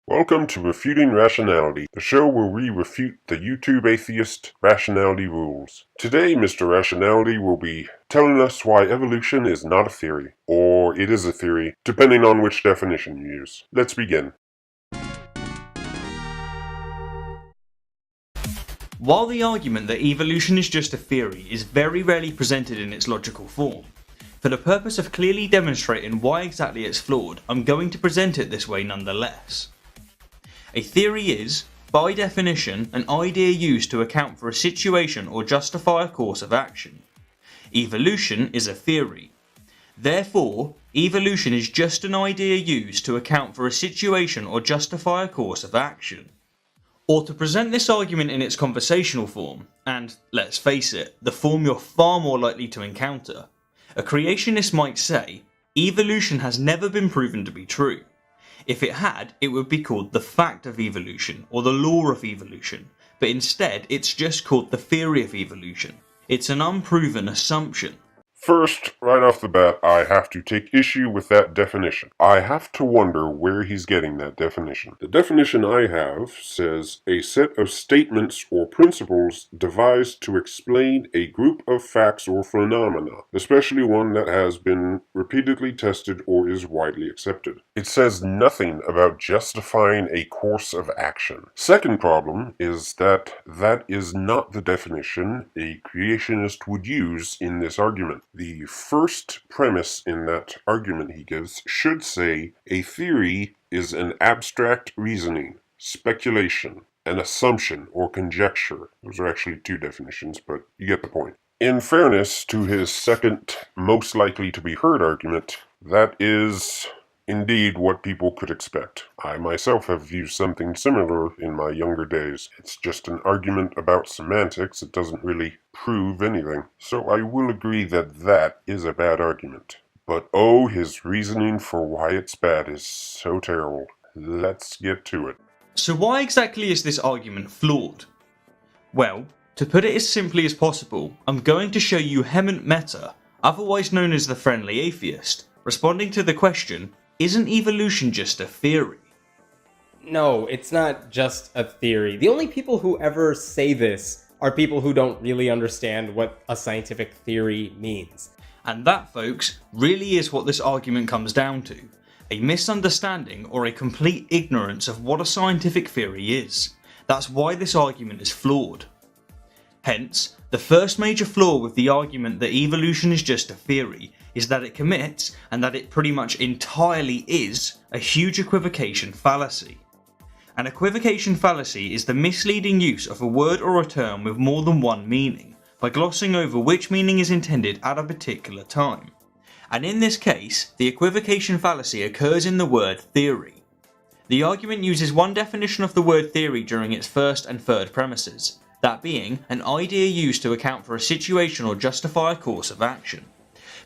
Welcome to Refuting Rationality, the show where we refute the YouTube atheist Rationality Rules. Today, Mr. Rationality will be telling us why evolution is not a theory, or it is a theory, depending on which definition you use. Let's begin. While the argument that evolution is just a theory is very rarely presented in its logical form, for the purpose of clearly demonstrating why exactly it's flawed, I'm going to present it this way nonetheless. A theory is, by definition, an idea used to account for a situation or justify a course of action. Evolution is a theory. Therefore, evolution is just an idea used to account for a situation or justify a course of action. Or to present this argument in its conversational form, and let's face it, the form you're far more likely to encounter, a creationist might say, evolution has never been proven to be true. If it had, it would be called the fact of evolution, or the law of evolution, but instead it's just called the theory of evolution. It's an unproven assumption. First, right off the bat, I have to take issue with that definition. I have to wonder where he's getting that definition. The definition I have says, a set of statements or principles devised to explain a group of facts or phenomena, especially one that has been repeatedly tested or is widely accepted. It says nothing about justifying a course of action. Second problem is that is not the definition a creationist would use in this argument. The first premise in that argument he gives should say a theory is an abstract reasoning, speculation, an assumption or conjecture. Those are actually two definitions, but you get the point. In fairness to his second most likely to be heard argument, that is indeed what people could expect. I myself have used something similar in my younger days. It's just an argument about semantics. It doesn't really prove anything. So I will agree that that is a bad argument. But oh, his reasoning for why it's bad is so terrible. Let's get to it. So why exactly is this argument flawed? Well, to put it as simply as possible, I'm going to show you Hemant Mehta, otherwise known as the Friendly Atheist, responding to the question, isn't evolution just a theory? No, it's not just a theory. The only people who ever say this are people who don't really understand what a scientific theory means. And that, folks, really is what this argument comes down to. A misunderstanding or a complete ignorance of what a scientific theory is. That's why this argument is flawed. Hence, the first major flaw with the argument that evolution is just a theory is that it commits, and that it pretty much entirely is, a huge equivocation fallacy. An equivocation fallacy is the misleading use of a word or a term with more than one meaning, by glossing over which meaning is intended at a particular time. And in this case, the equivocation fallacy occurs in the word theory. The argument uses one definition of the word theory during its first and third premises, that being an idea used to account for a situation or justify a course of action.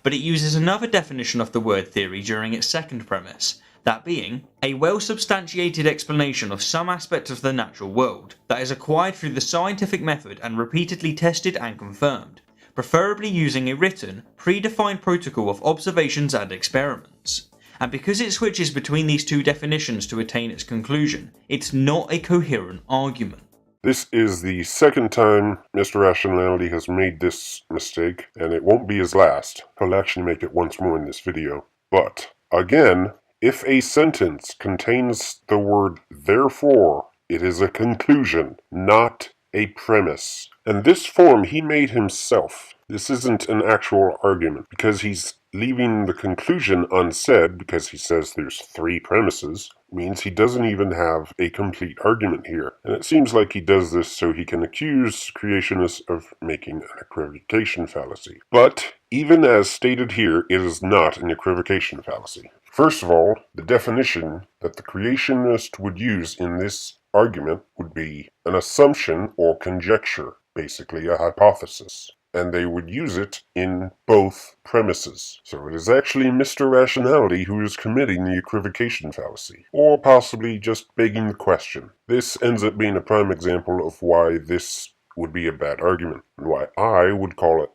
But it uses another definition of the word theory during its second premise, that being a well-substantiated explanation of some aspect of the natural world that is acquired through the scientific method and repeatedly tested and confirmed, preferably using a written, predefined protocol of observations and experiments. And because it switches between these two definitions to attain its conclusion, it's not a coherent argument. This is the second time Mr. Rationality has made this mistake, and it won't be his last. He'll actually make it once more in this video. But, again, if a sentence contains the word therefore, it is a conclusion, not a premise. And this form he made himself. This isn't an actual argument, because he's leaving the conclusion unsaid because he says there's three premises, means he doesn't even have a complete argument here. And it seems like he does this so he can accuse creationists of making an equivocation fallacy. But, even as stated here, it is not an equivocation fallacy. First of all, the definition that the creationist would use in this argument would be an assumption or conjecture, basically a hypothesis. And they would use it in both premises. So it is actually Mr. Rationality who is committing the equivocation fallacy, or possibly just begging the question. This ends up being a prime example of why this would be a bad argument, and why I would call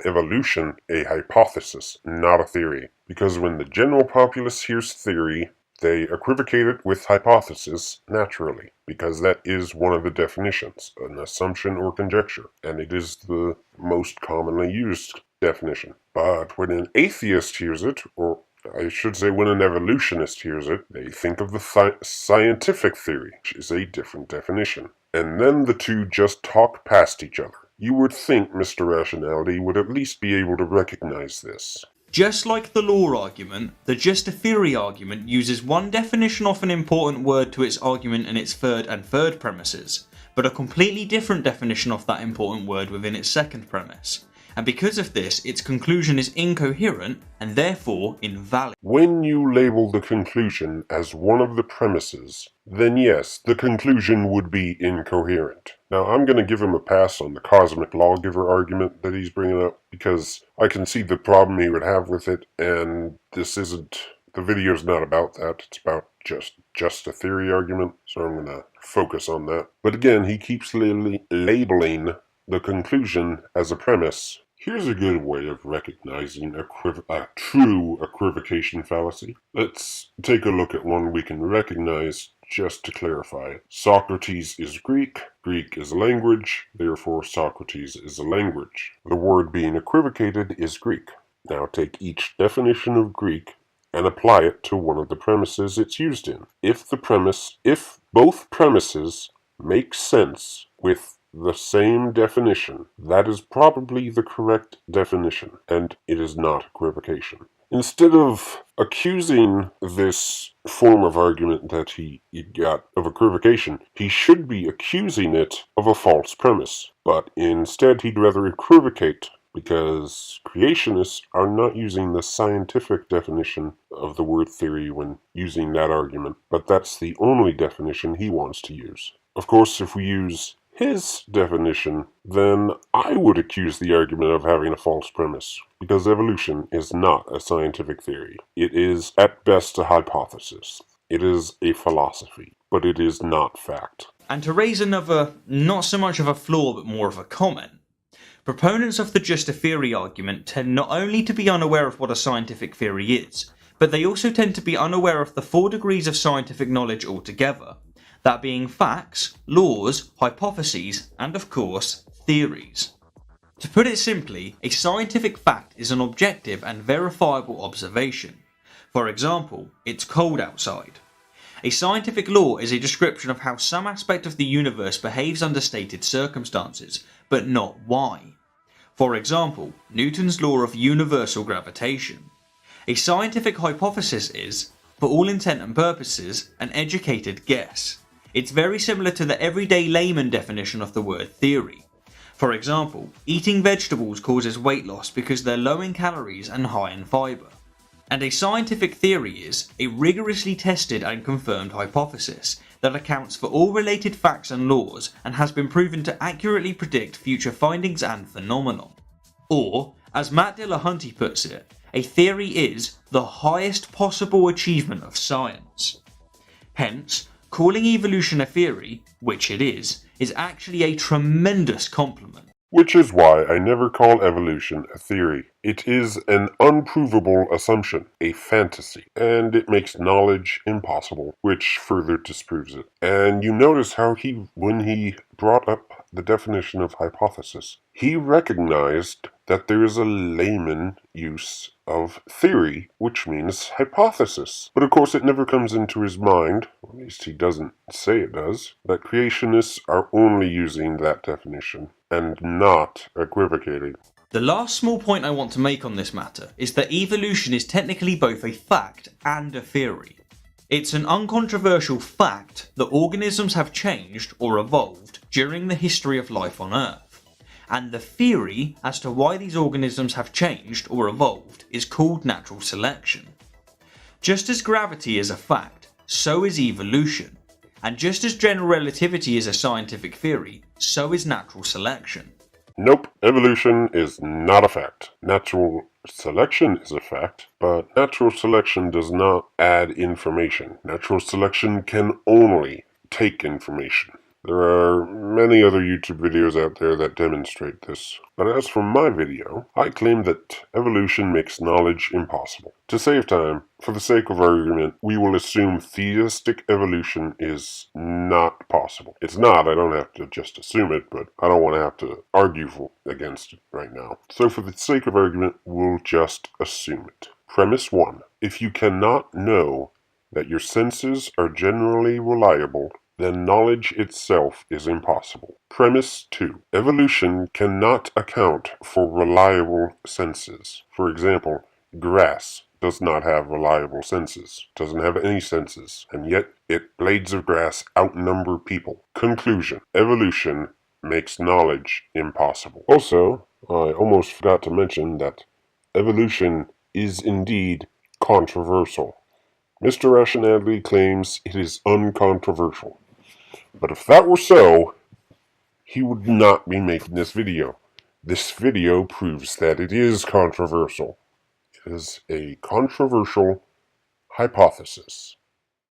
evolution a hypothesis, not a theory. Because when the general populace hears theory, They equivocate it with hypothesis naturally, because that is one of the definitions, an assumption or conjecture, and it is the most commonly used definition. But when an atheist hears it, or I should say when an evolutionist hears it, they think of the scientific theory, which is a different definition. And then the two just talk past each other. You would think Mr. Rationality would at least be able to recognize this. Just like the law argument, the just a theory argument uses one definition of an important word to its argument and its third premises, but a completely different definition of that important word within its second premise. And because of this, its conclusion is incoherent and therefore invalid. When you label the conclusion as one of the premises, then yes, the conclusion would be incoherent. Now, I'm going to give him a pass on the cosmic lawgiver argument that he's bringing up, because I can see the problem he would have with it, and the video's not about that. It's about just a theory argument, so I'm going to focus on that. But again, he keeps labeling the conclusion as a premise. Here's a good way of recognizing a true equivocation fallacy. Let's take a look at one we can recognize just to clarify it. Socrates is Greek, Greek is a language, therefore Socrates is a language. The word being equivocated is Greek. Now take each definition of Greek and apply it to one of the premises it's used in. If both premises make sense with the same definition, that is probably the correct definition, and it is not equivocation. Instead of accusing this form of argument that he got of equivocation, he should be accusing it of a false premise. But instead he'd rather equivocate, because creationists are not using the scientific definition of the word theory when using that argument, but that's the only definition he wants to use. Of course, if we use his definition, then I would accuse the argument of having a false premise, because evolution is not a scientific theory. It is at best a hypothesis. It is a philosophy, but it is not fact. And to raise another, not so much of a flaw but more of a comment, proponents of the just a theory argument tend not only to be unaware of what a scientific theory is, but they also tend to be unaware of the 4 degrees of scientific knowledge altogether. That being facts, laws, hypotheses, and of course, theories. To put it simply, a scientific fact is an objective and verifiable observation. For example, it's cold outside. A scientific law is a description of how some aspect of the universe behaves under stated circumstances, but not why. For example, Newton's law of universal gravitation. A scientific hypothesis is, for all intent and purposes, an educated guess. It's very similar to the everyday layman definition of the word theory. For example, eating vegetables causes weight loss because they're low in calories and high in fibre. And a scientific theory is a rigorously tested and confirmed hypothesis that accounts for all related facts and laws and has been proven to accurately predict future findings and phenomenon. Or, as Matt Dillahunty puts it, a theory is the highest possible achievement of science. Hence, calling evolution a theory, which it is actually a tremendous compliment. Which is why I never call evolution a theory. It is an unprovable assumption, a fantasy, and it makes knowledge impossible, which further disproves it. And you notice how when he brought up the definition of hypothesis, he recognized that there is a layman use of theory, which means hypothesis. But of course it never comes into his mind, or at least he doesn't say it does, that creationists are only using that definition and not equivocating. The last small point I want to make on this matter is that evolution is technically both a fact and a theory. It's an uncontroversial fact that organisms have changed or evolved during the history of life on Earth, and the theory as to why these organisms have changed or evolved is called natural selection. Just as gravity is a fact, so is evolution, and just as general relativity is a scientific theory, so is natural selection. Nope, evolution is not a fact. Natural selection is a fact, but natural selection does not add information. Natural selection can only take information. There are many other YouTube videos out there that demonstrate this, but as for my video, I claim that evolution makes knowledge impossible. To save time, for the sake of argument, we will assume theistic evolution is not possible. It's not, I don't have to just assume it, but I don't want to have to argue against it right now. So for the sake of argument, we'll just assume it. Premise 1. If you cannot know that your senses are generally reliable, then knowledge itself is impossible. Premise 2. Evolution cannot account for reliable senses. For example, grass does not have reliable senses, doesn't have any senses, and yet blades of grass outnumber people. Conclusion. Evolution makes knowledge impossible. Also, I almost forgot to mention that evolution is indeed controversial. Mr. Rationality claims it is uncontroversial. But if that were so, he would not be making this video. This video proves that it is controversial. It is a controversial hypothesis.